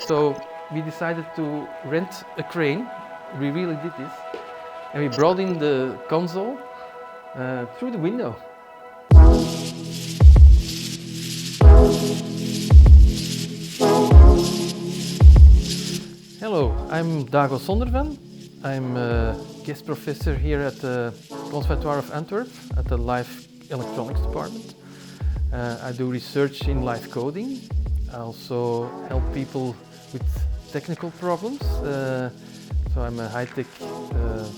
So we decided to rent a crane. We really did this. And we brought in the console through the window. Hello, I'm Dago Sondervan. I'm a guest professor here at the Conservatoire of Antwerp at the Live Electronics department. I do research in live coding. I also help people with technical problems. So I'm a high-tech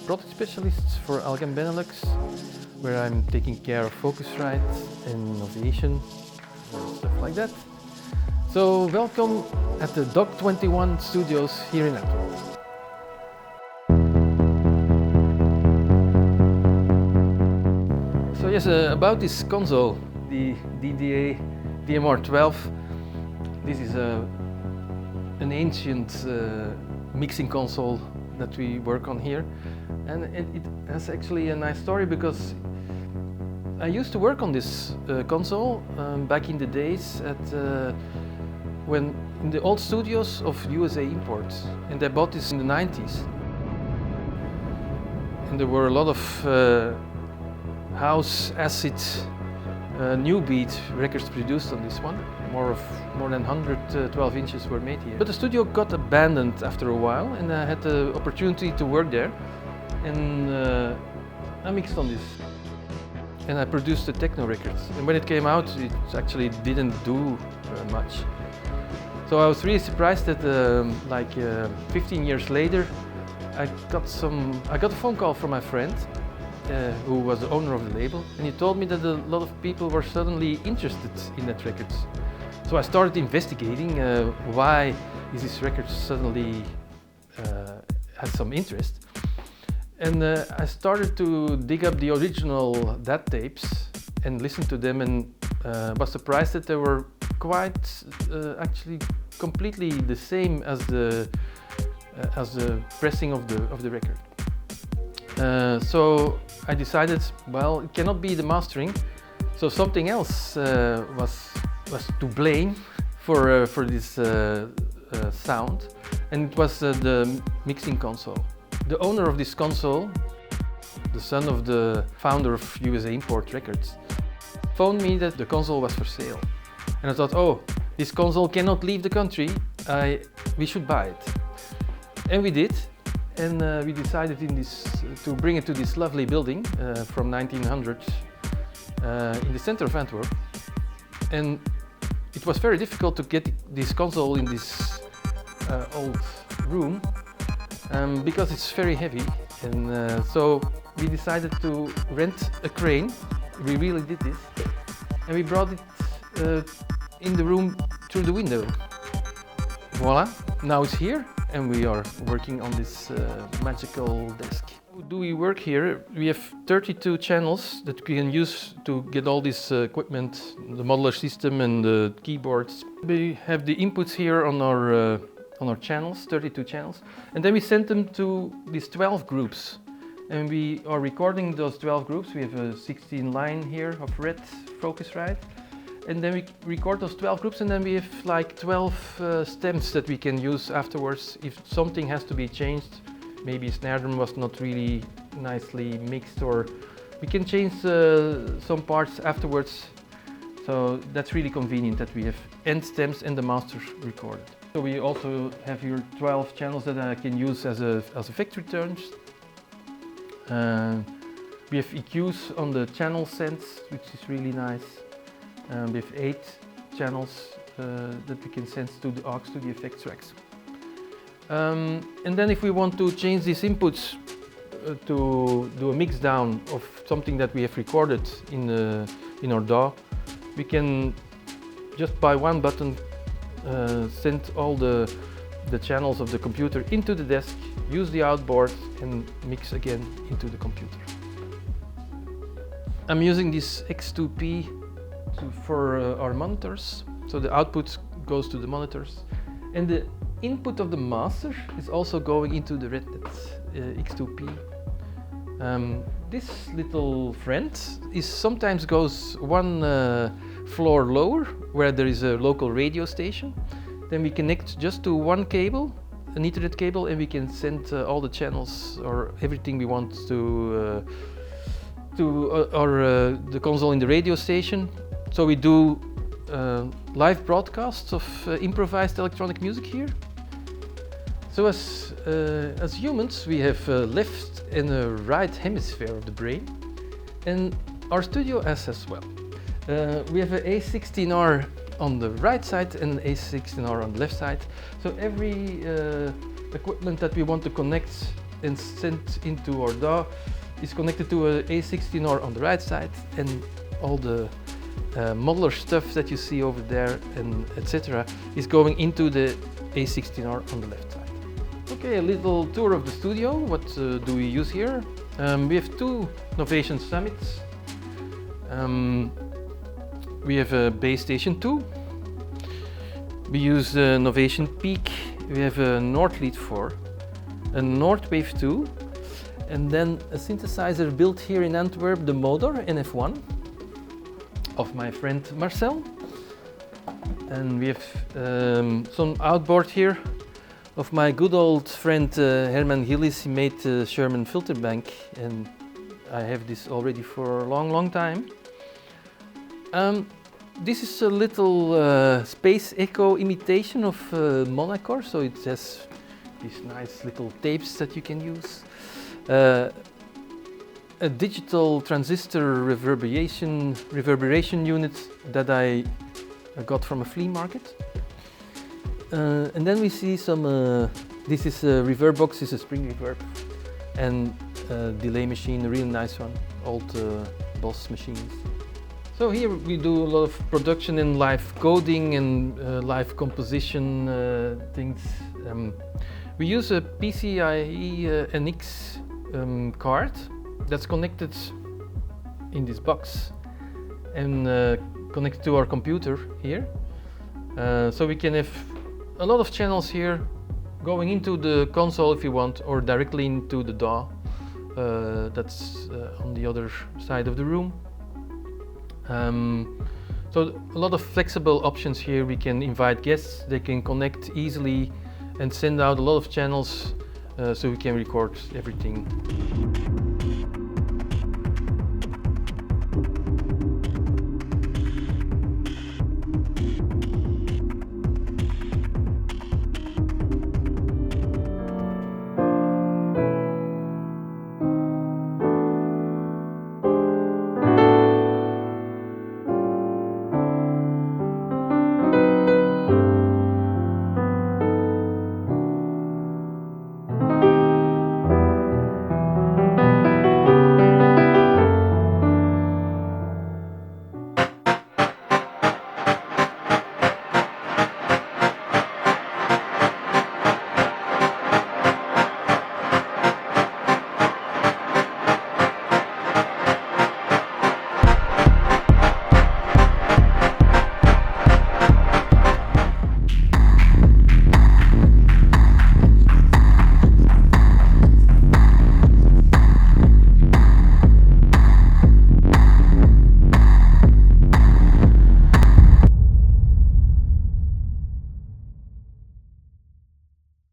product specialist for Algen Benelux, where I'm taking care of Focusrite and Novation and stuff like that. So welcome at the Dock 21 studios here in Antwerp. So yes, about this console, the DDA DMR 12. This is an ancient mixing console that we work on here, and it has actually a nice story because I used to work on this console back in the days at when in the old studios of USA Imports, and I bought this in the 90s. And there were a lot of house acid new beat records produced on this one. More than 112 inches were made here. But the studio got abandoned after a while, and I had the opportunity to work there, and I mixed on this. And I produced the techno records. And when it came out, it actually didn't do much. So I was really surprised that 15 years later, I got a phone call from my friend, who was the owner of the label, and he told me that a lot of people were suddenly interested in that records. So I started investigating why is this record suddenly had some interest. And I started to dig up the original DAT tapes and listen to them, and was surprised that they were quite actually completely the same as the pressing of the record. So I decided, well, it cannot be the mastering, so something else was to blame for this sound, and it was the mixing console. The owner of this console, the son of the founder of USA Import Records, phoned me that the console was for sale. And I thought, oh, this console cannot leave the country, we should buy it. And we did. And we decided to bring it to this lovely building from 1900 in the center of Antwerp. And it was very difficult to get this console in this old room because it's very heavy. And so we decided to rent a crane. We really did this. And we brought it in the room through the window. Voila, now it's here. And we are working on this magical desk. How do we work here? We have 32 channels that we can use to get all this equipment, the modular system and the keyboards. We have the inputs here on our channels, 32 channels, and then we send them to these 12 groups. And we are recording those 12 groups. We have a 16 line here of red Focusrite. And then we record those 12 groups, and then we have like 12 stems that we can use afterwards if something has to be changed. Maybe a snare drum was not really nicely mixed, or we can change some parts afterwards. So that's really convenient that we have end stems and the master recorded. So we also have here 12 channels that I can use as effect returns. We have EQs on the channel sense, which is really nice. We have 8 channels that we can send to the aux, to the effects racks. And then if we want to change these inputs to do a mix down of something that we have recorded in our DAW, we can just by one button send all the channels of the computer into the desk, use the outboard and mix again into the computer. I'm using this X2P for our monitors, so the output goes to the monitors, and the input of the master is also going into the red X2P. This little friend sometimes goes one floor lower, where there is a local radio station, Then we connect just to one cable, an Ethernet cable, and we can send all the channels or everything we want to the console in the radio station. So we do live broadcasts of improvised electronic music here. So as humans, we have a left and a right hemisphere of the brain, and our studio has as well. We have an A16R on the right side and an A16R on the left side. So every equipment that we want to connect and send into our DAW is connected to a A16R on the right side, and all the modeler stuff that you see over there and etc. is going into the A16R on the left side. Okay, a little tour of the studio. What do we use here? We have two Novation Summits. We have a base station 2. We use a Novation Peak. We have a North Lead 4, a North Wave 2, and then a synthesizer built here in Antwerp, the Motor NF1 of my friend Marcel. And we have some outboard here of my good old friend Herman Gillis. He made the Sherman filter bank, and I have this already for a long time. This is a little Space Echo imitation of Monacore, so it has these nice little tapes that you can use. A digital transistor reverberation unit that I got from a flea market. And then we see some, this is a reverb box, this is a spring reverb, and a delay machine, a really nice one, old Boss machines. So here we do a lot of production and live coding and live composition things. We use a PCIe NX card that's connected in this box and connected to our computer here. So we can have a lot of channels here going into the console if you want, or directly into the DAW that's on the other side of the room. So a lot of flexible options here. We can invite guests, they can connect easily and send out a lot of channels so we can record everything.